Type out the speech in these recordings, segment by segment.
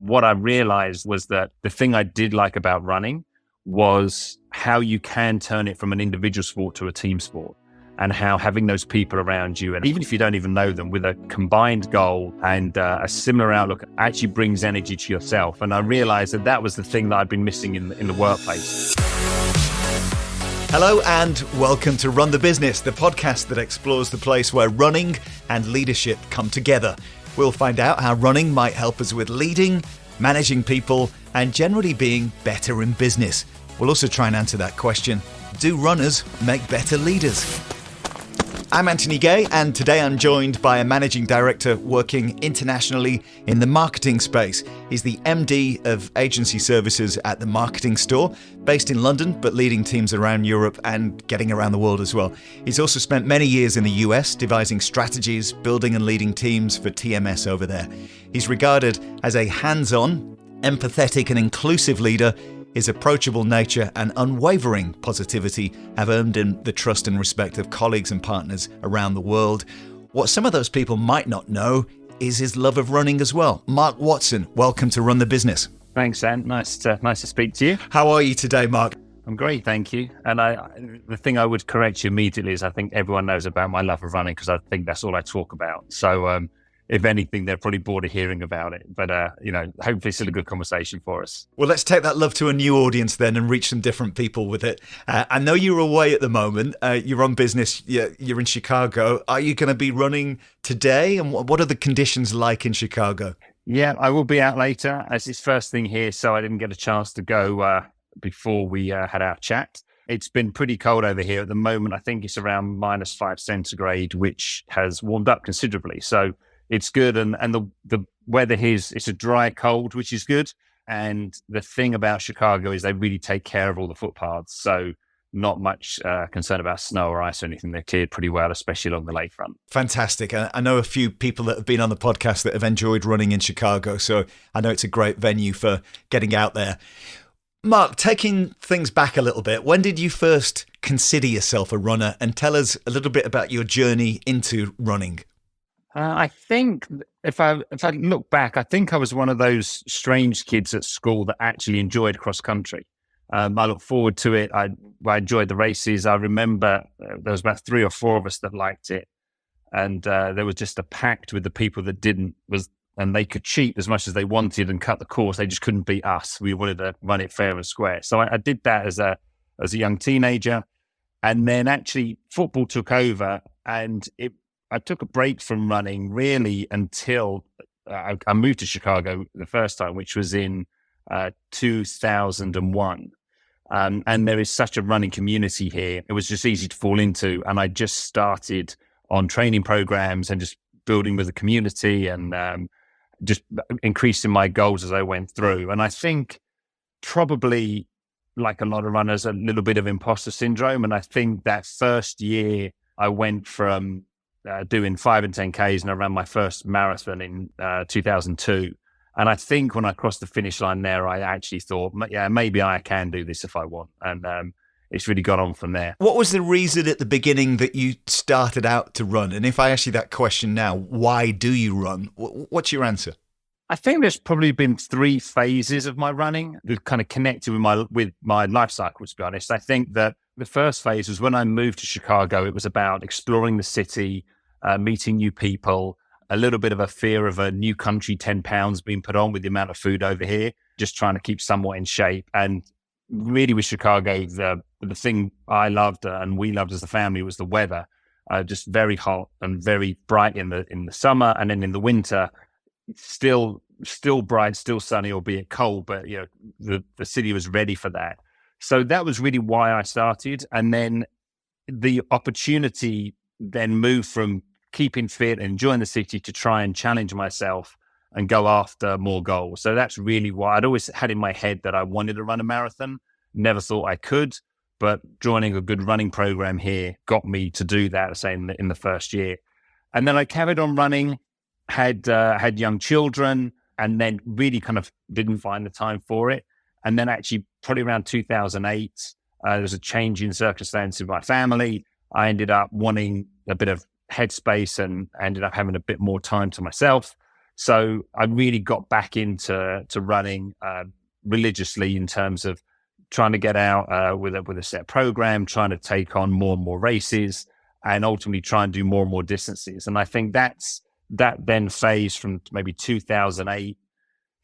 what I realized was that the thing I did like about running was how you can turn it from an individual sport to a team sport, and how having those people around you, and even if you don't even know them, with a combined goal and a similar outlook, actually brings energy to yourself. And I realized that was the thing that I'd been missing in the workplace. Hello and welcome to Run the Business, the podcast that explores the place where running and leadership come together. We'll find out how running might help us with leading, managing people, and generally being better in business. We'll also try and answer that question: do runners make better leaders? I'm Anthony Gay, and today I'm joined by a managing director working internationally in the marketing space. He's the MD of agency services at The Marketing Store, based in London, but leading teams around Europe and getting around the world as well. He's also spent many years in the US devising strategies, building and leading teams for TMS over there. He's regarded as a hands-on, empathetic and inclusive leader. His approachable nature and unwavering positivity have earned him the trust and respect of colleagues and partners around the world. What some of those people might not know is his love of running as well. Mark Watson, welcome to Run the Business. Thanks, Ant. Nice to speak to you. How are you today, Mark? I'm great, thank you. And the thing I would correct you immediately is I think everyone knows about my love of running, because I think that's all I talk about. So if anything, they're probably bored of hearing about it. But, hopefully it's still a good conversation for us. Well, let's take that love to a new audience then and reach some different people with it. I know you're away at the moment. You're on business. You're in Chicago. Are you going to be running today? And what are the conditions like in Chicago? Yeah, I will be out later, as it's first thing here. So I didn't get a chance to go before we had our chat. It's been pretty cold over here at the moment. I think it's around -5 centigrade, which has warmed up considerably. So it's good. And the weather here it's a dry cold, which is good. And the thing about Chicago is they really take care of all the footpaths. So not much concern about snow or ice or anything. They're cleared pretty well, especially along the lakefront. Fantastic. I know a few people that have been on the podcast that have enjoyed running in Chicago. So I know it's a great venue for getting out there. Mark, taking things back a little bit, when did you first consider yourself a runner? And tell us a little bit about your journey into running. I think if I look back, I think I was one of those strange kids at school that actually enjoyed cross country. I look forward to it. I enjoyed the races. I remember there was about 3 or 4 of us that liked it. And there was just a pact with the people that didn't, and they could cheat as much as they wanted and cut the course. They just couldn't beat us. We wanted to run it fair and square. So I did that as a young teenager. And then actually football took over, and I took a break from running really until I moved to Chicago the first time, which was in 2001. And there is such a running community here. It was just easy to fall into. And I just started on training programs and just building with the community and just increasing my goals as I went through. And I think probably, like a lot of runners, a little bit of imposter syndrome. And I think that first year I went from doing 5 and 10Ks, and I ran my first marathon in 2002. And I think when I crossed the finish line there, I actually thought, yeah, maybe I can do this if I want. And it's really got on from there. What was the reason at the beginning that you started out to run? And if I ask you that question now, why do you run? What's your answer? I think there's probably been 3 phases of my running that kind of connected with my life cycle, to be honest. I think that the first phase was when I moved to Chicago. It was about exploring the city, meeting new people, a little bit of a fear of a new country 10 pounds being put on with the amount of food over here, just trying to keep somewhat in shape. And really with Chicago, the thing I loved and we loved as a family was the weather, just very hot and very bright in the summer. And then in the winter, still bright, still sunny, albeit cold, but the city was ready for that. So that was really why I started. And then the opportunity then moved from keeping fit and enjoying the city to try and challenge myself and go after more goals. So that's really why I'd always had in my head that I wanted to run a marathon. Never thought I could, but joining a good running program here got me to do that, say in the first year. And then I carried on running, had young children, and then really kind of didn't find the time for it. And then actually probably around 2008, there was a change in circumstance in my family. I ended up wanting a bit of headspace and ended up having a bit more time to myself. So I really got back into running religiously in terms of trying to get out with a set program, trying to take on more and more races, and ultimately try and do more and more distances. And I think that then phase from maybe 2008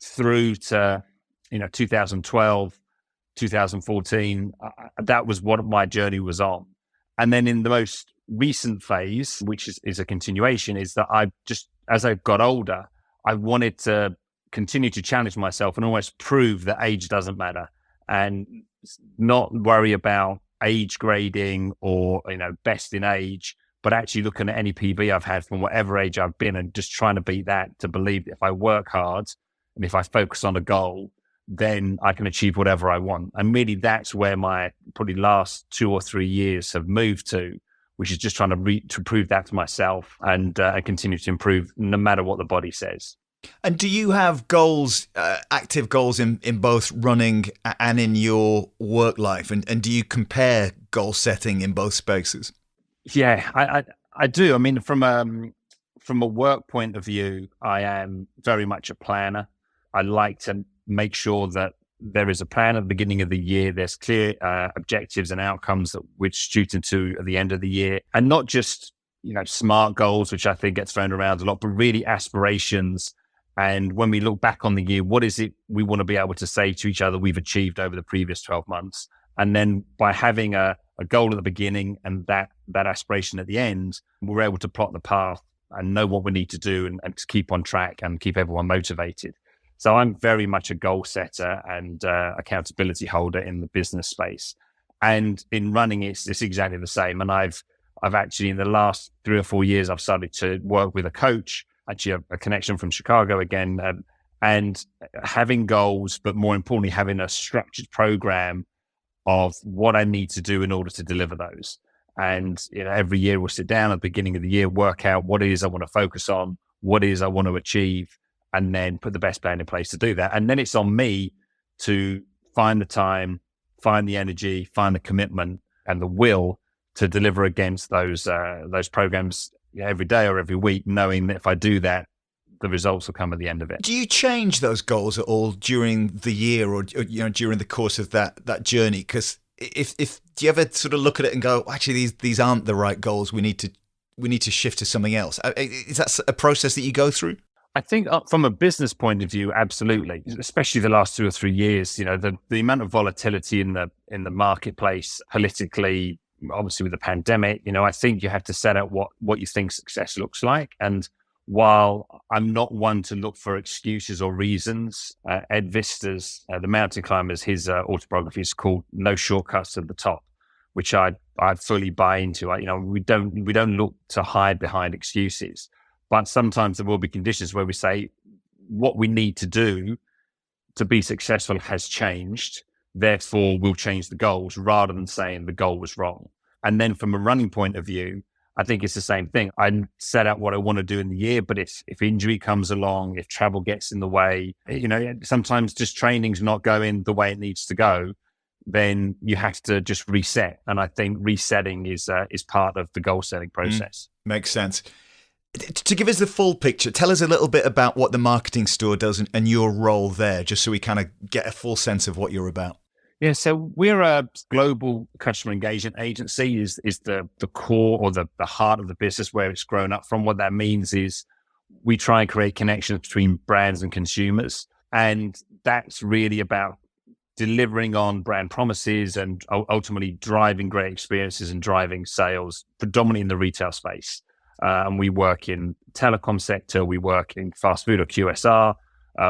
through to 2012, 2014. That was what my journey was on. And then in the most recent phase, which is a continuation, is that I just, as I got older, I wanted to continue to challenge myself and almost prove that age doesn't matter, and not worry about age grading or best in age, but actually looking at any PB I've had from whatever age I've been and just trying to beat that, to believe that if I work hard and if I focus on a goal, then I can achieve whatever I want. And really that's where my probably last 2 or 3 years have moved to, which is just trying to prove that to myself and continue to improve no matter what the body says. And do you have goals, active goals in both running and in your work life? And do you compare goal setting in both spaces? Yeah, I do. I mean, from a work point of view, I am very much a planner. I like to make sure that there is a plan at the beginning of the year. There's clear objectives and outcomes that we're shooting to at the end of the year, and not just SMART goals, which I think gets thrown around a lot, but really aspirations. And when we look back on the year, what is it we want to be able to say to each other we've achieved over the previous 12 months? And then by having a goal at the beginning and that aspiration at the end, we're able to plot the path and know what we need to do and to keep on track and keep everyone motivated. So I'm very much a goal setter and accountability holder in the business space. And in running, it's exactly the same. And I've actually, in the last 3 or 4 years, I've started to work with a coach, actually a connection from Chicago again, and having goals, but more importantly, having a structured program of what I need to do in order to deliver those. And every year we'll sit down at the beginning of the year, work out what it is I want to focus on, what it is I want to achieve, and then put the best plan in place to do that. And then it's on me to find the time, find the energy, find the commitment and the will to deliver against those programs every day or every week, knowing that if I do that, the results will come at the end of it. Do you change those goals at all during the year or during the course of that journey? Because if do you ever sort of look at it and go, actually, these aren't the right goals. We need to shift to something else. Is that a process that you go through? I think from a business point of view, absolutely. Especially the last 2 or 3 years, the amount of volatility in the marketplace politically, obviously with the pandemic, I think you have to set out what you think success looks like. And while I'm not one to look for excuses or reasons, Ed Vista's, the mountain climbers, his autobiography is called No Shortcuts to the Top, which I fully buy into. We don't look to hide behind excuses, but sometimes there will be conditions where we say what we need to do to be successful has changed. Therefore, we'll change the goals rather than saying the goal was wrong. And then from a running point of view, I think it's the same thing. I set out what I want to do in the year, but if injury comes along, if travel gets in the way, sometimes just training's not going the way it needs to go, then you have to just reset. And I think resetting is part of the goal setting process. Makes sense. To give us the full picture, tell us a little bit about what the marketing store does and your role there, just so we kind of get a full sense of what you're about. Yeah, so we're a global customer engagement agency is the core or the heart of the business where it's grown up from. What that means is we try and create connections between brands and consumers. And that's really about delivering on brand promises and ultimately driving great experiences and driving sales, predominantly in the retail space. And we work in telecom sector, we work in fast food or QSR,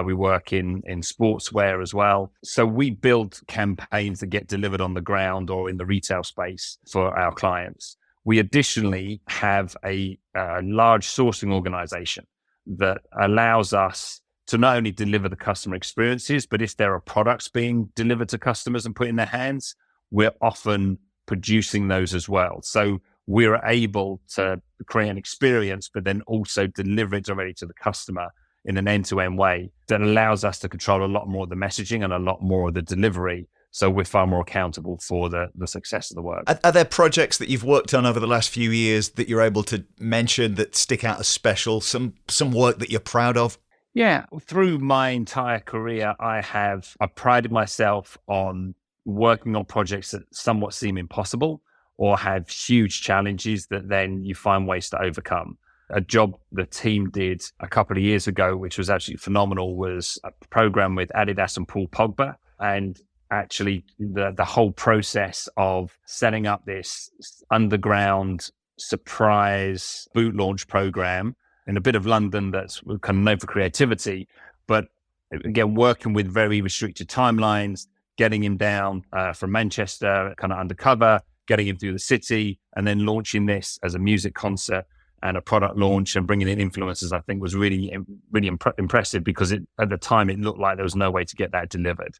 we work in sportswear as well. So we build campaigns that get delivered on the ground or in the retail space for our clients. We additionally have a large sourcing organization that allows us to not only deliver the customer experiences, but if there are products being delivered to customers and put in their hands, we're often producing those as well. So we're able to create an experience, but then also deliver it directly to the customer in an end-to-end way that allows us to control a lot more of the messaging and a lot more of the delivery. So we're far more accountable for the success of the work. Are there projects that you've worked on over the last few years that you're able to mention that stick out as special? Some work that you're proud of? Yeah, through my entire career, I prided myself on working on projects that somewhat seem impossible or have huge challenges that then you find ways to overcome. A job the team did a couple of years ago, which was absolutely phenomenal, was a program with Adidas and Paul Pogba. And actually, the whole process of setting up this underground surprise boot launch program in a bit of London that's kind of known for creativity, but again, working with very restricted timelines, getting him down from Manchester, kind of undercover, getting him through the city, and then launching this as a music concert and a product launch and bringing in influencers, I think was really, really impressive because at the time it looked like there was no way to get that delivered.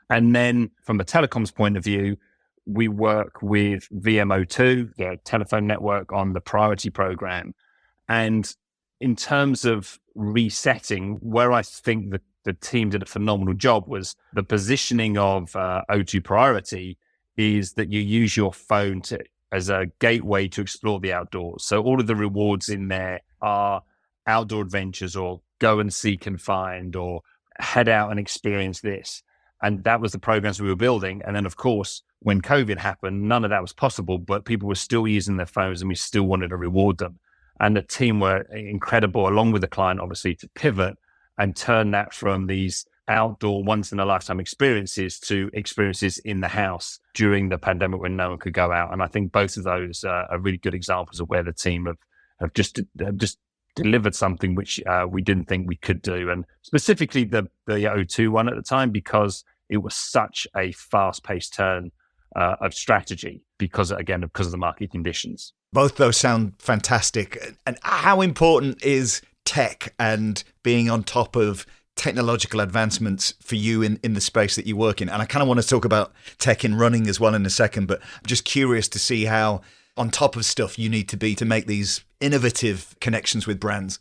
And then from a telecoms point of view, we work with VMO2, the telephone network, on the priority program. And in terms of resetting, where I think the team did a phenomenal job was the positioning of O2 Priority is that you use your phone as a gateway to explore the outdoors. So all of the rewards in there are outdoor adventures or go and seek and find or head out and experience this. And that was the programs we were building. And then, of course, when COVID happened, none of that was possible, but people were still using their phones and we still wanted to reward them. And the team were incredible, along with the client, obviously, to pivot and turn that from these outdoor once-in-a-lifetime experiences to experiences in the house during the pandemic when no one could go out. And I think both of those are really good examples of where the team have just delivered something which we didn't think we could do. And specifically the O2 one at the time, because it was such a fast-paced turn of strategy because of the market conditions. Both those sound fantastic. And how important is tech and being on top of technological advancements for you in the space that you work in? And I kind of want to talk about tech in running as well in a second, but I'm just curious to see how on top of stuff you need to be to make these innovative connections with brands.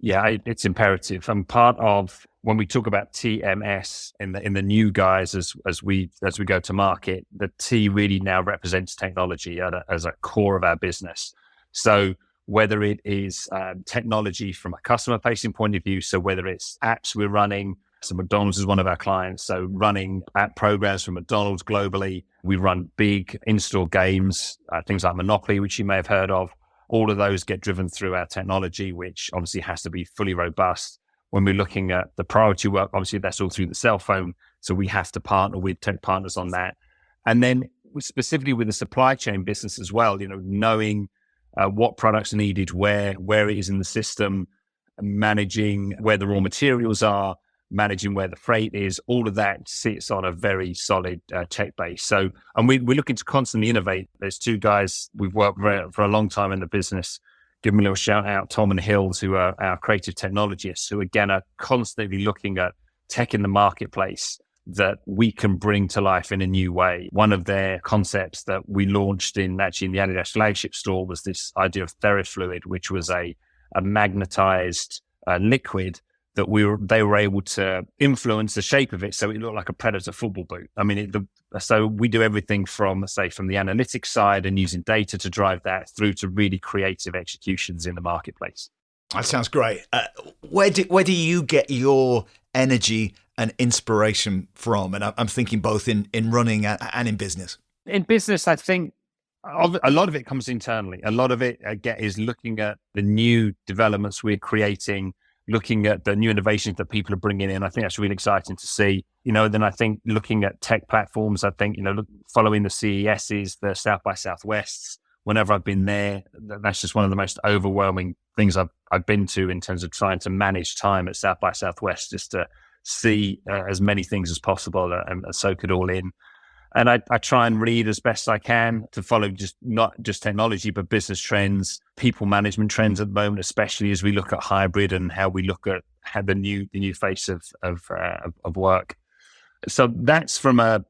Yeah, it's imperative. I'm part of, when we talk about TMS in the new guys as we go to market, the T really now represents technology as a core of our business. So whether it is technology from a customer facing point of view, so whether it's apps we're running, so McDonald's is one of our clients, so running app programs for McDonald's globally. We run big in-store games, things like Monopoly, which you may have heard of. All of those get driven through our technology, which obviously has to be fully robust. When we're looking at the priority work, obviously that's all through the cell phone. So we have to partner with tech partners on that. And then specifically with the supply chain business as well, knowing what products are needed, where it is in the system, managing where the raw materials are, managing where the freight is, all of that sits on a very solid tech base. So, and we're looking to constantly innovate. There's two guys we've worked with for a long time in the business. Give them a little shout out, Tom and Hills, who are our creative technologists, who again are constantly looking at tech in the marketplace that we can bring to life in a new way. One of their concepts that we launched in the Adidas flagship store was this idea of TheraFluid, which was a magnetized liquid that they were able to influence the shape of it so it looked like a Predator football boot. I mean, so we do everything from the analytics side and using data to drive that through to really creative executions in the marketplace. That sounds great. Where do you get your energy and inspiration from? And I'm thinking both in running and in business. In business, I think a lot of it comes internally. A lot of it, again, is looking at the new developments we're creating, looking at the new innovations that people are bringing in. I think that's really exciting to see. Then I think looking at tech platforms, I think, following the CESs, the South by Southwests, whenever I've been there, that's just one of the most overwhelming things I've been to in terms of trying to manage time at South by Southwest, just to see as many things as possible and soak it all in. And I try and read as best I can to follow not just technology, but business trends, people management trends at the moment, especially as we look at hybrid and how we look at how the new face of work. So that's from a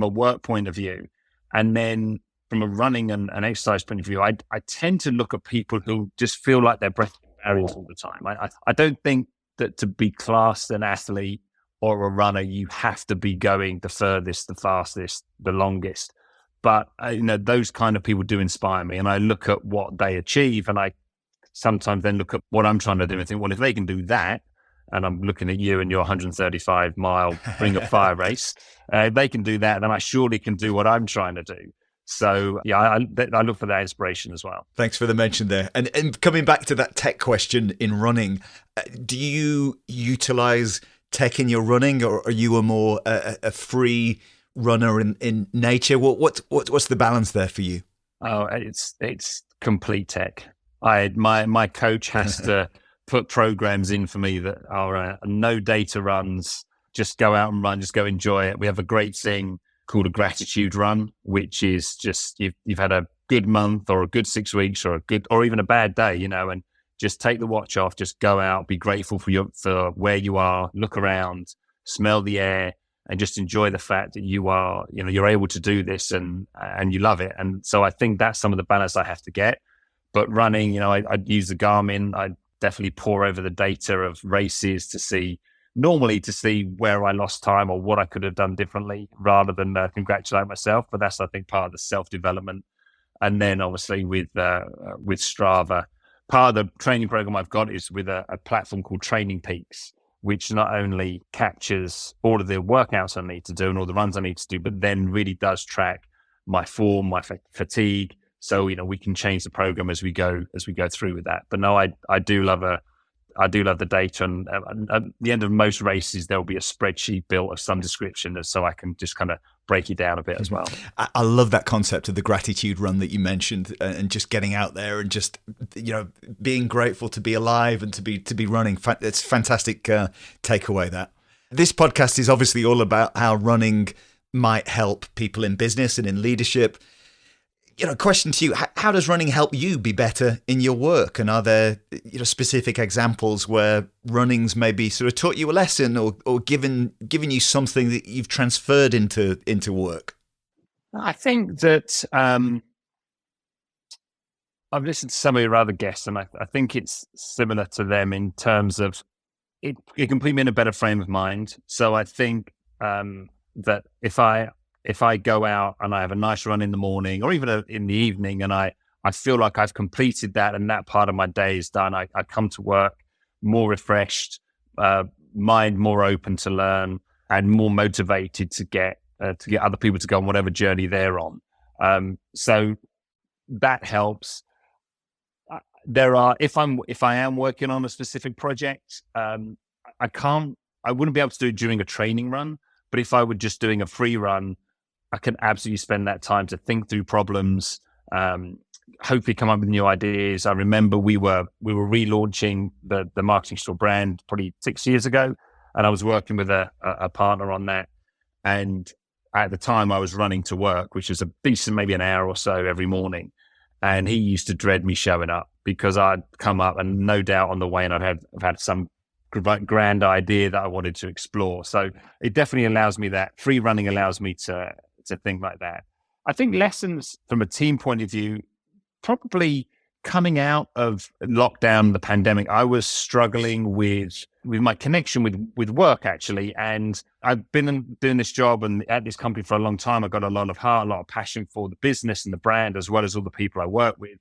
work point of view. And then from a running and exercise point of view, I tend to look at people who just feel like they're breaking barriers all the time. I don't think that to be classed an athlete or a runner, you have to be going the furthest, the fastest, the longest. But, those kind of people do inspire me. And I look at what they achieve and I sometimes then look at what I'm trying to do and think, well, if they can do that, and I'm looking at you and your 135-mile Ring of Fire race, they can do that, then I surely can do what I'm trying to do. So yeah, I look for that inspiration as well. Thanks for the mention there. And coming back to that tech question in running, do you utilize tech in your running, or are you a more a free runner in nature? What's the balance there for you? Oh, it's complete tech. My coach has to put programs in for me that are no data runs. Just go out and run. Just go enjoy it. We have a great thing called a gratitude run, which is just you've had a good month or a good 6 weeks or even a bad day, and just take the watch off. Just go out, be grateful for where you are, look around, smell the air, and just enjoy the fact that you're able to do this and you love it. And so I think that's some of the balance I have to get. But running, I'd use the Garmin. I definitely pore over the data of races to see where I lost time or what I could have done differently, rather than congratulate myself. But that's, I think, part of the self-development. And then obviously with Strava, part of the training program I've got is with a platform called Training Peaks, which not only captures all of the workouts I need to do and all the runs I need to do, but then really does track my form, my fatigue. So, we can change the program as we go through with that. But no, I do love the data, and at the end of most races, there'll be a spreadsheet built of some description, so I can just kind of break it down a bit as well. I love that concept of the gratitude run that you mentioned, and just getting out there and just being grateful to be alive and to be running. It's a fantastic takeaway. That this podcast is obviously all about how running might help people in business and in leadership. Question to you, how does running help you be better in your work? And are there specific examples where running's maybe sort of taught you a lesson or given you something that you've transferred into work? I think that I've listened to some of your other guests, and I think it's similar to them in terms of it can put me in a better frame of mind. So I think that if I go out and I have a nice run in the morning or even in the evening, and I feel like I've completed that and that part of my day is done, I come to work more refreshed, mind more open to learn, and more motivated to get other people to go on whatever journey they're on. So that helps. If I am working on a specific project, I wouldn't be able to do it during a training run, but if I were just doing a free run, I can absolutely spend that time to think through problems, hopefully come up with new ideas. I remember we were relaunching the Marketing Store brand probably 6 years ago, and I was working with a partner on that. And at the time I was running to work, which was a decent, maybe an hour or so every morning. And he used to dread me showing up because I'd come up and no doubt on the way, and I've had some grand idea that I wanted to explore. So it definitely allows me that. Free running allows me to think like that. I think lessons from a team point of view, probably coming out of lockdown, the pandemic, I was struggling with my connection with work, actually. And I've been doing this job and at this company for a long time. I've got a lot of heart, a lot of passion for the business and the brand, as well as all the people I work with.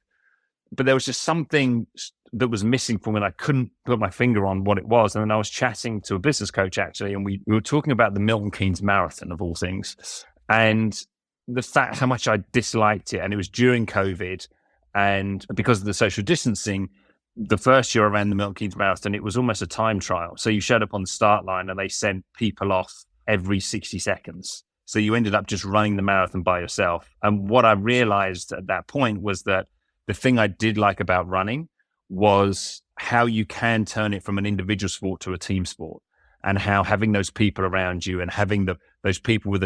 But there was just something that was missing for me, and I couldn't put my finger on what it was. And then I was chatting to a business coach, actually, and we were talking about the Milton Keynes Marathon, of all things, and the fact how much I disliked it. And it was during COVID, and because of the social distancing, the first year I ran the Milton Keynes Marathon, it was almost a time trial. So you showed up on the start line and they sent people off every 60 seconds. So you ended up just running the marathon by yourself. And what I realized at that point was that the thing I did like about running was how you can turn it from an individual sport to a team sport, and how having those people around you and having those people with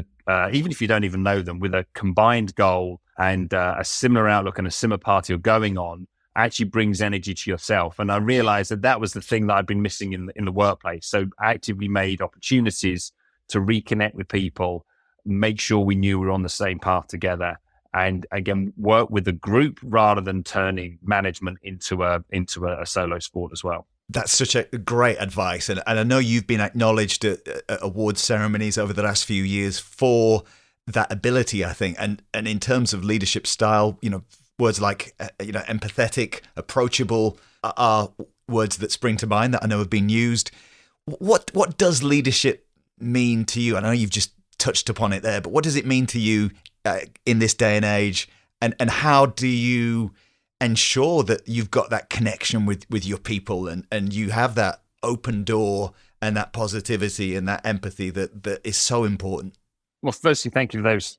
even if you don't even know them, with a combined goal and a similar outlook and a similar path you're going on, actually brings energy to yourself. And I realized that was the thing that I'd been missing in the workplace. So I actively made opportunities to reconnect with people, make sure we knew we were on the same path together, and again, work with a group rather than turning management into a solo sport as well. That's such a great advice. And I know you've been acknowledged at awards ceremonies over the last few years for that ability, I think. And in terms of leadership style, words like, empathetic, approachable are words that spring to mind that I know have been used. What does leadership mean to you? I know you've just touched upon it there, but what does it mean to you in this day and age? And how do you ensure that you've got that connection with your people and you have that open door and that positivity and that empathy that is so important? Well, firstly, thank you for those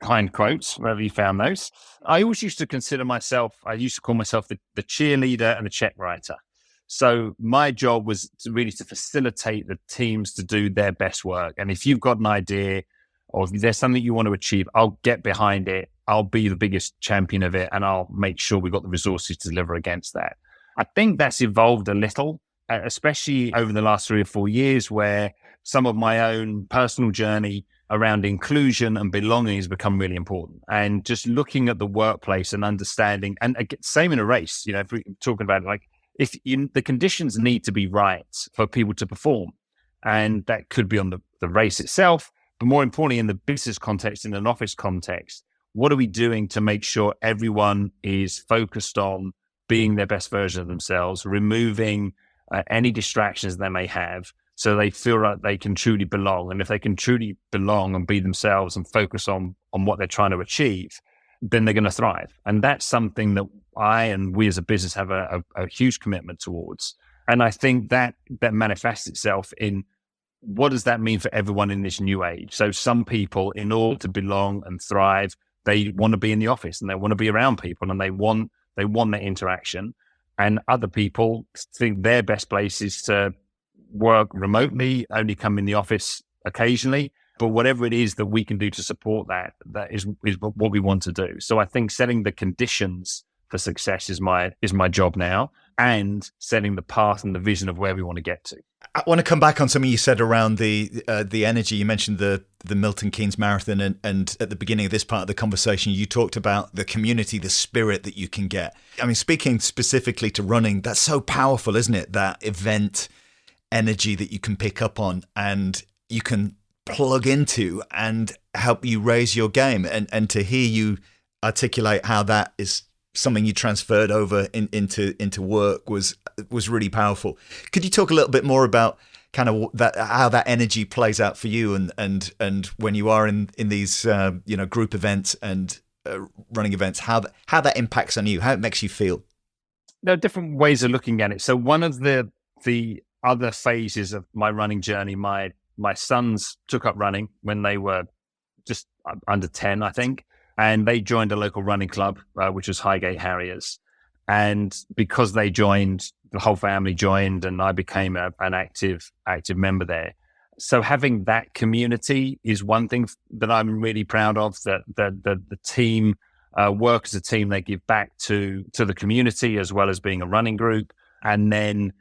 kind quotes, wherever you found those. I always used to consider myself, I used to call myself the cheerleader and the check writer. So my job was really to facilitate the teams to do their best work. And if you've got an idea or if there's something you want to achieve, I'll get behind it. I'll be the biggest champion of it, and I'll make sure we've got the resources to deliver against that. I think that's evolved a little, especially over the last 3 or 4 years, where some of my own personal journey around inclusion and belonging has become really important. And just looking at the workplace and understanding, and same in a race, if we're talking about it, like the conditions need to be right for people to perform. And that could be on the race itself, but more importantly, in the business context, in an office context, what are we doing to make sure everyone is focused on being their best version of themselves, removing any distractions they may have, so they feel like they can truly belong. And if they can truly belong and be themselves and focus on what they're trying to achieve, then they're going to thrive. And that's something that I and we as a business have a huge commitment towards. And I think that manifests itself in what does that mean for everyone in this new age? So some people, in order to belong and thrive, they want to be in the office and they want to be around people and they want that interaction. And other people think their best place is to work remotely, only come in the office occasionally. But whatever it is that we can do to support that is what we want to do. So I think setting the conditions for success is my job now, and setting the path and the vision of where we want to get to. I want to come back on something you said around the energy. You mentioned the Milton Keynes Marathon, and at the beginning of this part of the conversation, you talked about the community, the spirit that you can get. I mean, speaking specifically to running, that's so powerful, isn't it? That event energy that you can pick up on and you can plug into and help you raise your game. And to hear you articulate how that is something you transferred over into work was really powerful. Could you talk a little bit more about kind of that, how that energy plays out for you and when you are in these group events and running events, how that impacts on you, how it makes you feel? There are different ways of looking at it. So one of the other phases of my running journey, my sons took up running when they were just under 10, I think. And they joined a local running club, which was Highgate Harriers. And because they joined, the whole family joined, and I became an active member there. So having that community is one thing that I'm really proud of, that the team work as a team. They give back to the community as well as being a running group. And then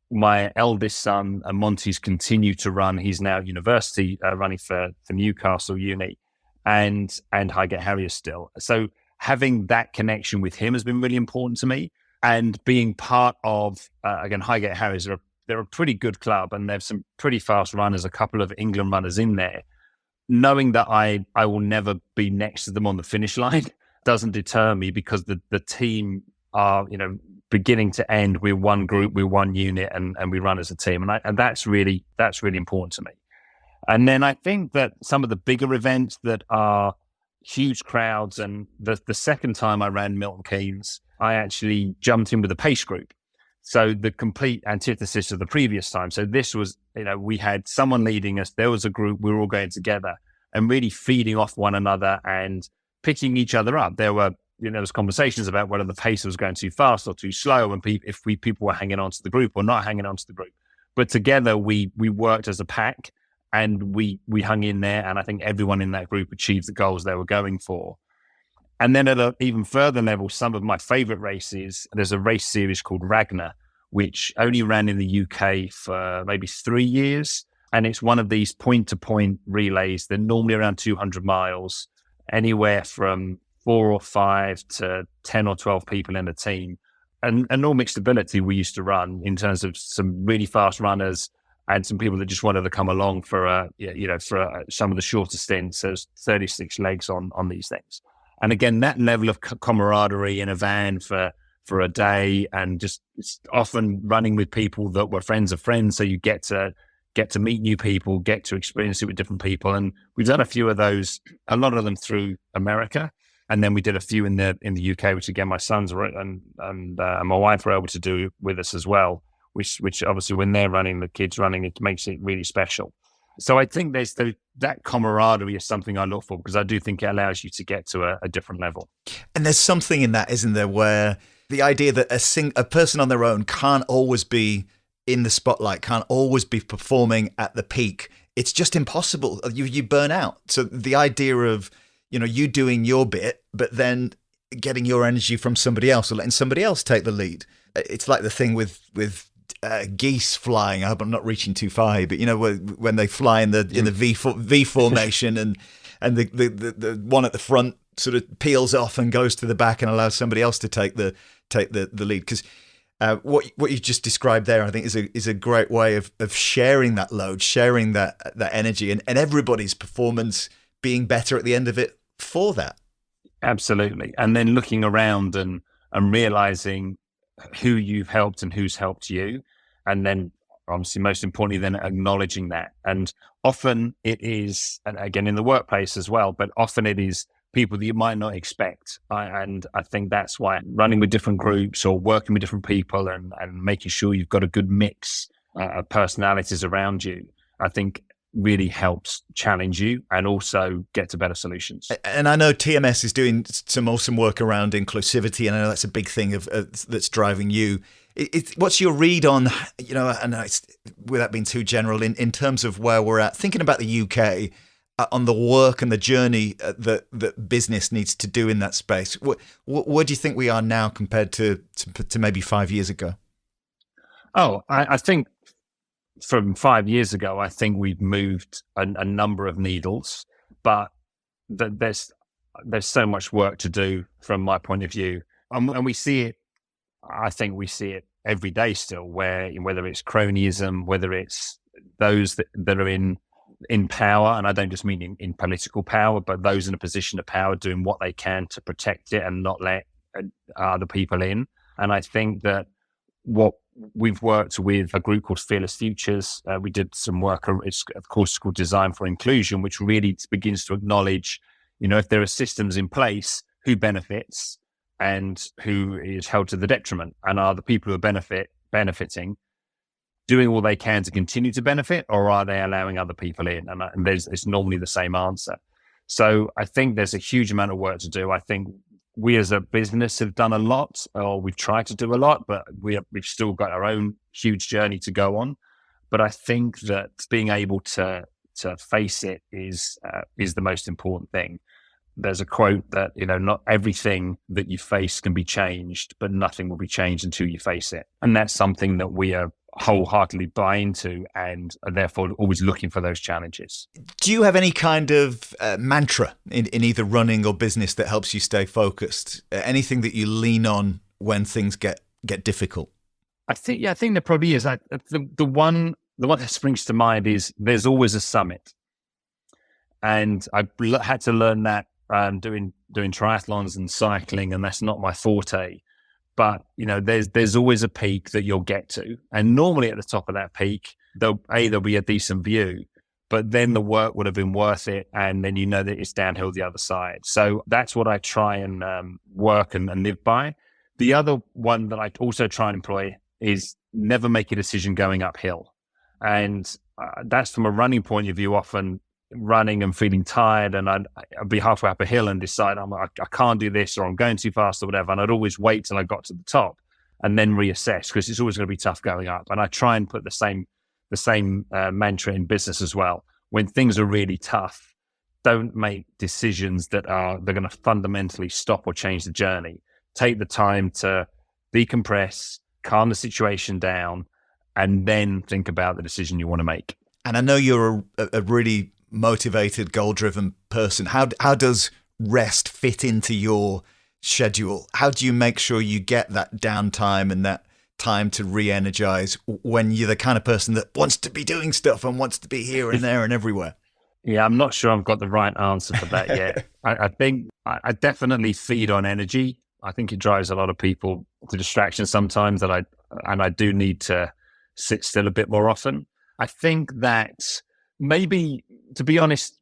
my eldest son, Monty's continued to run. He's now at university, running for Newcastle Uni. And Highgate Harriers still. So having that connection with him has been really important to me. And being part of, again, Highgate Harriers, they're a pretty good club and there's some pretty fast runners, a couple of England runners in there. Knowing that I will never be next to them on the finish line doesn't deter me, because the team are, beginning to end, we're one group, we're one unit, and we run as a team. And that's really important to me. And then I think that some of the bigger events that are huge crowds, and the second time I ran Milton Keynes, I actually jumped in with a pace group. So the complete antithesis of the previous time. So this was, we had someone leading us, there was a group, we were all going together and really feeding off one another and picking each other up. There were, there was conversations about whether the pace was going too fast or too slow, and if people were hanging on to the group or not hanging on to the group. But together we worked as a pack. And we hung in there, and I think everyone in that group achieved the goals they were going for. And then at an even further level, some of my favorite races, there's a race series called Ragnar, which only ran in the UK for maybe 3 years. And it's one of these point-to-point relays. They're normally around 200 miles, anywhere from 4 or 5 to 10 or 12 people in a team. And all mixed ability we used to run, in terms of some really fast runners and some people that just wanted to come along for some of the shorter stints. There's 36 legs on these things. And again, that level of camaraderie in a van for a day, and just often running with people that were friends of friends. So you get to get to meet new people, get to experience it with different people. And we've done a few of those, a lot of them through America. And then we did a few in the UK, which again, my sons and my wife were able to do with us as well, which obviously when they're running, the kids running, it makes it really special. So I think there's that camaraderie is something I look for, because I do think it allows you to get to a different level. And there's something in that, isn't there, where the idea that a person on their own can't always be in the spotlight, can't always be performing at the peak. It's just impossible. You burn out. So the idea of, you doing your bit, but then getting your energy from somebody else or letting somebody else take the lead. It's like the thing with geese flying. I hope I'm not reaching too far here, but when they fly in the V formation and the one at the front sort of peels off and goes to the back and allows somebody else to take the lead. Because what you just described there, I think, is a great way of sharing that load, sharing that energy, and everybody's performance being better at the end of it for that. Absolutely. And then looking around and realizing who you've helped and who's helped you. And then obviously most importantly, then acknowledging that. And often it is, and again in the workplace as well, but often it is people that you might not expect. And I think that's why running with different groups or working with different people and making sure you've got a good mix of personalities around you, I think really helps challenge you and also get to better solutions. And I know TMS is doing some awesome work around inclusivity, and I know that's a big thing that's driving you. What's your read on, and without being too general, in terms of where we're at, thinking about the UK, on the work and the journey that business needs to do in that space? Where do you think we are now compared to maybe 5 years ago? Oh, I think from 5 years ago, I think we've moved a number of needles, but there's so much work to do from my point of view. And we see it, I think we see it every day still, whether it's cronyism, whether it's those that are in power, and I don't just mean in political power, but those in a position of power doing what they can to protect it and not let other people in. And I think that we've worked with a group called Fearless Futures. We did some work. It's of course called Design for Inclusion, which really begins to acknowledge, if there are systems in place, who benefits and who is held to the detriment, and are the people who are benefiting doing all they can to continue to benefit, or are they allowing other people in? And it's normally the same answer. So I think there's a huge amount of work to do. I think we as a business have done a lot, or we've tried to do a lot, but we've still got our own huge journey to go on. But I think that being able to face it is the most important thing. There's a quote that, not everything that you face can be changed, but nothing will be changed until you face it. And that's something that we are wholeheartedly buy into, and are therefore always looking for those challenges. Do you have any kind of mantra in either running or business that helps you stay focused? Anything that you lean on when things get difficult? I think there probably is. The one that springs to mind is there's always a summit, and I had to learn that doing triathlons and cycling, and that's not my forte. But, there's always a peak that you'll get to. And normally at the top of that peak, there'll be a decent view, but then the work would have been worth it. And then that it's downhill the other side. So that's what I try and work and live by. The other one that I also try and employ is never make a decision going uphill. And that's from a running point of view, often running and feeling tired, and I'd be halfway up a hill and decide I can't do this, or I'm going too fast or whatever, and I'd always wait till I got to the top and then reassess, because it's always going to be tough going up. And I try and put the same mantra in business as well. When things are really tough, don't make decisions they're going to fundamentally stop or change the journey. Take the time to decompress, calm the situation down, and then think about the decision you want to make. And I know you're a really motivated, goal-driven person. How does rest fit into your schedule? How do you make sure you get that downtime and that time to re-energize when you're the kind of person that wants to be doing stuff and wants to be here and there and everywhere? Yeah, I'm not sure I've got the right answer for that yet. I think I definitely feed on energy. I think it drives a lot of people to distraction sometimes, and I do need to sit still a bit more often. I think that maybe, to be honest,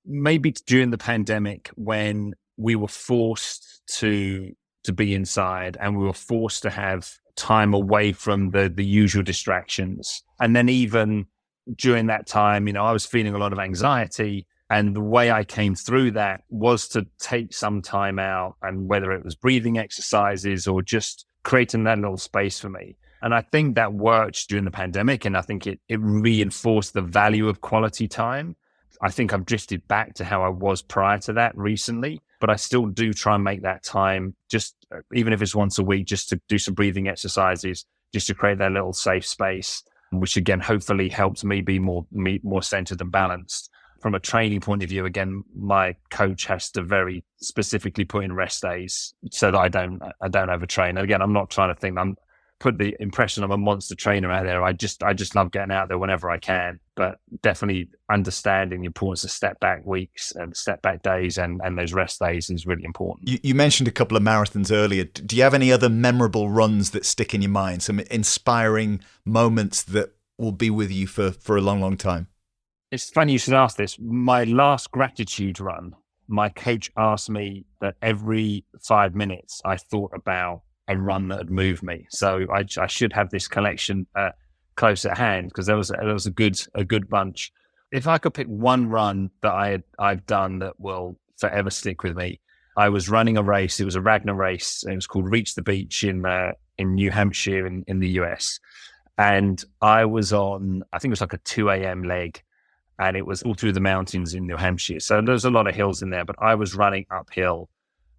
maybe during the pandemic when we were forced to be inside and we were forced to have time away from the usual distractions. And then even during that time, I was feeling a lot of anxiety. And the way I came through that was to take some time out, and whether it was breathing exercises or just creating that little space for me. And I think that worked during the pandemic. And I think it reinforced the value of quality time. I think I've drifted back to how I was prior to that recently, but I still do try and make that time, just even if it's once a week, just to do some breathing exercises, just to create that little safe space, which again, hopefully helps me be more centered and balanced. From a training point of view, again, my coach has to very specifically put in rest days so that I don't overtrain. And again, I'm not trying to think I'm put the impression I'm a monster trainer out there. I just love getting out there whenever I can, but definitely understanding the importance of step back weeks and step back days and those rest days is really important. You mentioned a couple of marathons earlier. Do you have any other memorable runs that stick in your mind? Some inspiring moments that will be with you for a long, long time? It's funny you should ask this. My last gratitude run, my coach asked me that every 5 minutes I thought about a run that had moved me. So I should have this collection close at hand, because there was a good bunch. If I could pick one run that I've done that will forever stick with me, I was running a race. It was a Ragnar race. It was called Reach the Beach in New Hampshire in the US. And I was on, I think it was like a 2 a.m. leg, and it was all through the mountains in New Hampshire. So there's a lot of hills in there, but I was running uphill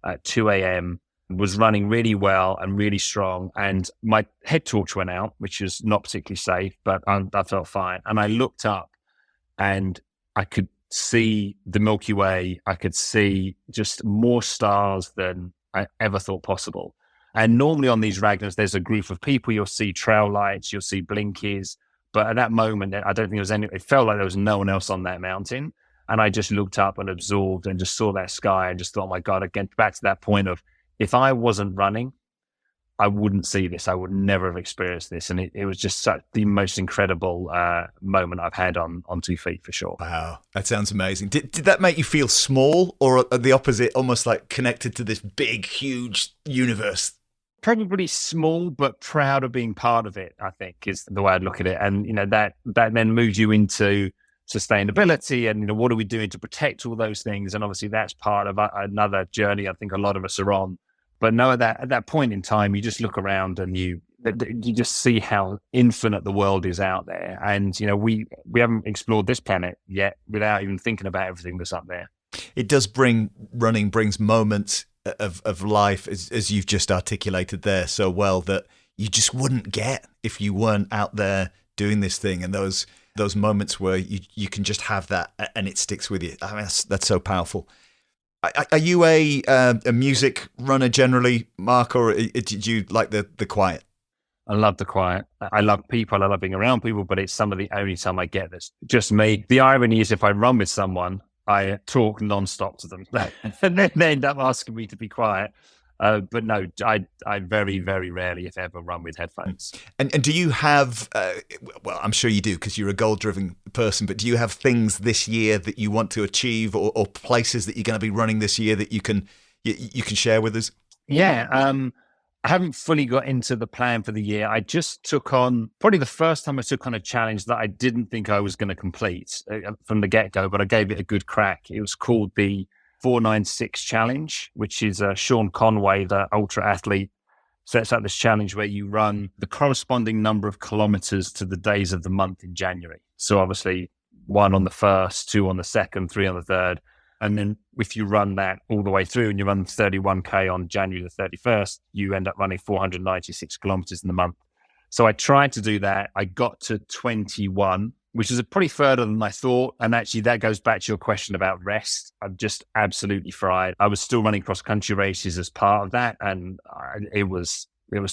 at 2 a.m., was running really well and really strong. And my head torch went out, which is not particularly safe, but I felt fine. And I looked up and I could see the Milky Way. I could see just more stars than I ever thought possible. And normally on these Ragnars, there's a group of people. You'll see trail lights, you'll see blinkies. But at that moment, I don't think there was it felt like there was no one else on that mountain. And I just looked up and absorbed and just saw that sky and just thought, oh my God, again, back to that point of, if I wasn't running, I wouldn't see this. I would never have experienced this. And it was just the most incredible moment I've had on 2 feet, for sure. Wow, that sounds amazing. Did that make you feel small, or the opposite, almost like connected to this big, huge universe? Probably small, but proud of being part of it, I think, is the way I'd look at it. And, that then moves you into sustainability and, what are we doing to protect all those things? And obviously that's part of another journey I think a lot of us are on. But no, at that point in time, you just look around and you just see how infinite the world is out there. And, we haven't explored this planet yet without even thinking about everything that's up there. It does brings moments of life, as you've just articulated there so well, that you just wouldn't get if you weren't out there doing this thing. And those moments where you can just have that and it sticks with you. I mean, that's so powerful. Are you a music runner generally, Mark, or did you like the quiet? I love the quiet. I love people. I love being around people, but it's some of the only time I get this. Just me. The irony is, if I run with someone, I talk nonstop to them, and then they end up asking me to be quiet. But no, I very, very rarely, if ever, run with headphones. And do you have, well, I'm sure you do because you're a goal-driven person, but do you have things this year that you want to achieve, or places that you're going to be running this year that you can share with us? Yeah, I haven't fully got into the plan for the year. I just took on, probably the first time I took on a challenge that I didn't think I was going to complete from the get-go, but I gave it a good crack. It was called the 496 challenge, which is Sean Conway, the ultra athlete, sets out this challenge where you run the corresponding number of kilometers to the days of the month in January. So obviously 1 on the 1st, 2 on the 2nd, 3 on the 3rd. And then if you run that all the way through and you run 31K on January the 31st, you end up running 496 kilometers in the month. So I tried to do that. I got to 21, which is pretty further than I thought. And actually that goes back to your question about rest. I'm just absolutely fried. I was still running cross-country races as part of that. And it was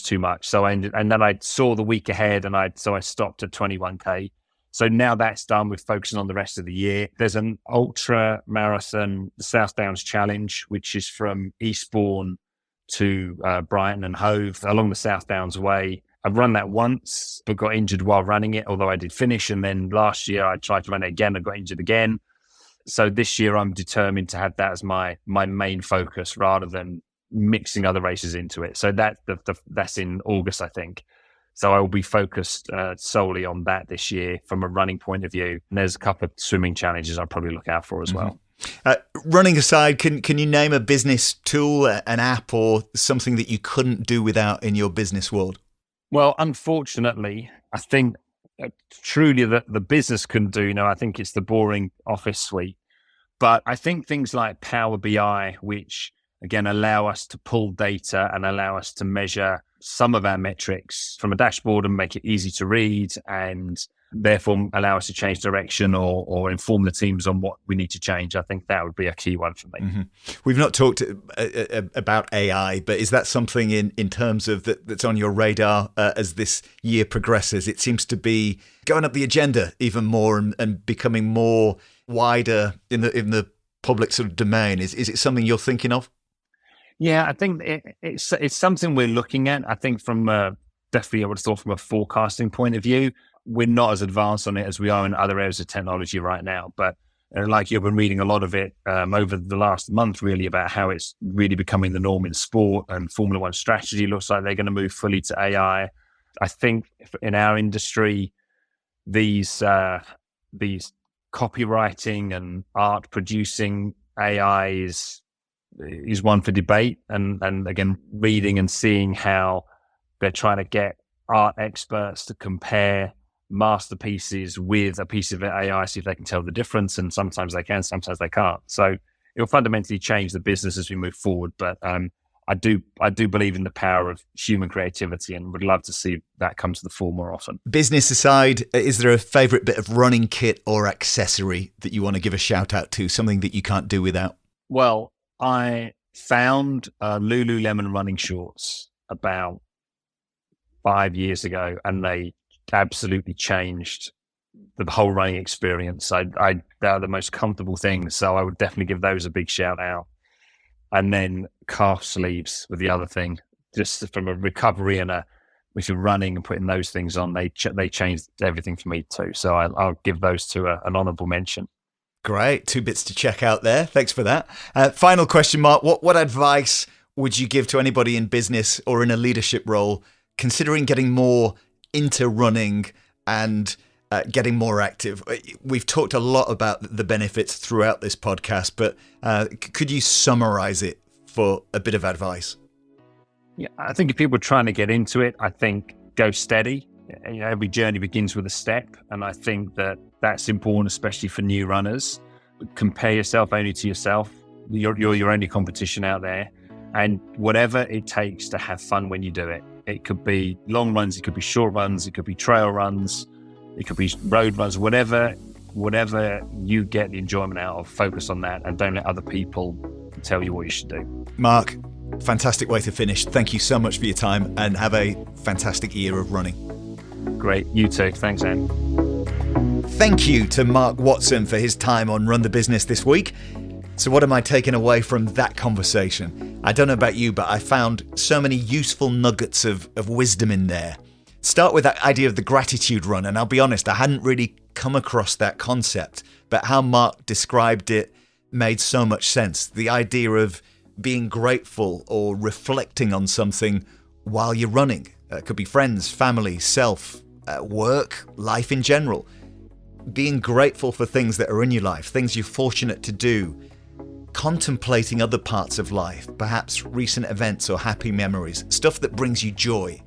too much. So and then I saw the week ahead and I stopped at 21K. So now that's done, we're focusing on the rest of the year. There's an ultra marathon, the South Downs Challenge, which is from Eastbourne to Brighton and Hove along the South Downs Way. I've run that once, but got injured while running it, although I did finish. And then last year I tried to run it again and got injured again. So this year I'm determined to have that as my main focus rather than mixing other races into it. So that's in August, I think. So I will be focused solely on that this year from a running point of view. And there's a couple of swimming challenges I'll probably look out for as well. Running aside, can you name a business tool, an app, or something that you couldn't do without in your business world? Well, unfortunately, I think truly that the business can do, I think it's the boring office suite. But I think things like Power BI, which again allow us to pull data and allow us to measure some of our metrics from a dashboard and make it easy to read, and therefore allow us to change direction or inform the teams on what we need to change. I think that would be a key one for me. Mm-hmm. We've not talked about AI, but is that something in terms of that's on your radar as this year progresses? It seems to be going up the agenda even more and becoming more wider in the public sort of domain. Is it something you're thinking of? Yeah, I think it's something we're looking at. I think from definitely, I would have thought from a forecasting point of view, we're not as advanced on it as we are in other areas of technology right now. But like you've been reading a lot of it over the last month, really, about how it's really becoming the norm in sport, and Formula One strategy looks like they're going to move fully to AI. I think in our industry, these copywriting and art producing AI is one for debate. And again, reading and seeing how they're trying to get art experts to compare masterpieces with a piece of AI, see if they can tell the difference. And sometimes they can, sometimes they can't. So it'll fundamentally change the business as we move forward. But I do believe in the power of human creativity and would love to see that come to the fore more often. Business aside, is there a favorite bit of running kit or accessory that you want to give a shout out to, something that you can't do without? Well, I found Lululemon running shorts about 5 years ago, and they absolutely changed the whole running experience. They're the most comfortable things, so I would definitely give those a big shout out. And then calf sleeves were the other thing, just from a recovery and if you're running and putting those things on, they changed everything for me too. So I'll give those to an honourable mention. Great. 2 bits to check out there. Thanks for that. Final question, Mark. What advice would you give to anybody in business or in a leadership role considering getting more into running and getting more active? We've talked a lot about the benefits throughout this podcast, but could you summarize it for a bit of advice? Yeah, I think if people are trying to get into it, I think go steady. Every journey begins with a step, and I think that's important, especially for new runners. Compare yourself only to yourself. You're your only competition out there, and whatever it takes to have fun when you do it. It could be long runs, it could be short runs, it could be trail runs, it could be road runs, whatever you get the enjoyment out of, focus on that and don't let other people tell you what you should do. Mark, fantastic way to finish. Thank you so much for your time and have a fantastic year of running. Great. You too. Thanks, Anne. Thank you to Mark Watson for his time on Run the Business this week. So what am I taking away from that conversation? I don't know about you, but I found so many useful nuggets of wisdom in there. Start with that idea of the gratitude run, and I'll be honest, I hadn't really come across that concept, but how Mark described it made so much sense. The idea of being grateful or reflecting on something while you're running. It could be friends, family, self, work, life in general. Being grateful for things that are in your life, things you're fortunate to do. Contemplating other parts of life, perhaps recent events or happy memories, stuff that brings you joy.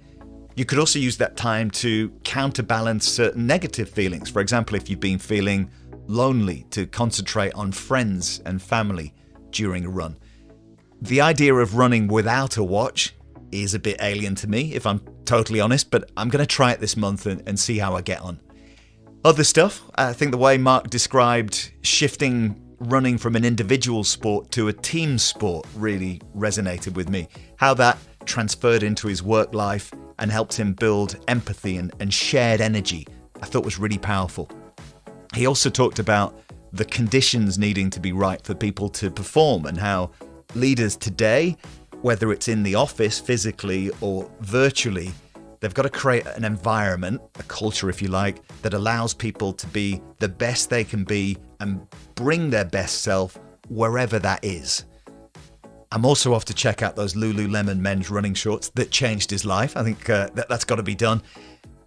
You could also use that time to counterbalance certain negative feelings. For example, if you've been feeling lonely, to concentrate on friends and family during a run. The idea of running without a watch is a bit alien to me, if I'm totally honest, but I'm going to try it this month and see how I get on. Other stuff, I think the way Mark described shifting running from an individual sport to a team sport really resonated with me. How that transferred into his work life and helped him build empathy and shared energy, I thought was really powerful. He also talked about the conditions needing to be right for people to perform and how leaders today, whether it's in the office physically or virtually, They've got to create an environment, a culture if you like, that allows people to be the best they can be and bring their best self wherever that is. I'm also off to check out those Lululemon men's running shorts that changed his life. I think that's got to be done.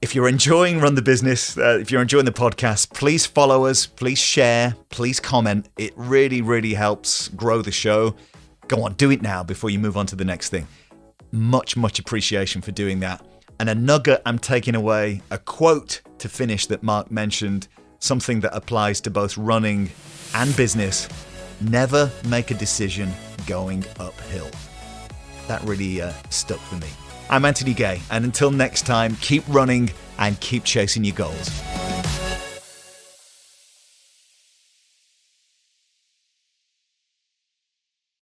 If you're enjoying Run the Business, if you're enjoying the podcast, please follow us, please share, please comment. It really, really helps grow the show. Go on, do it now before you move on to the next thing. Much, much appreciation for doing that. And a nugget I'm taking away, a quote to finish that Mark mentioned, something that applies to both running and business. Never make a decision going uphill. That really stuck for me. I'm Anthony Gay, and until next time, keep running and keep chasing your goals.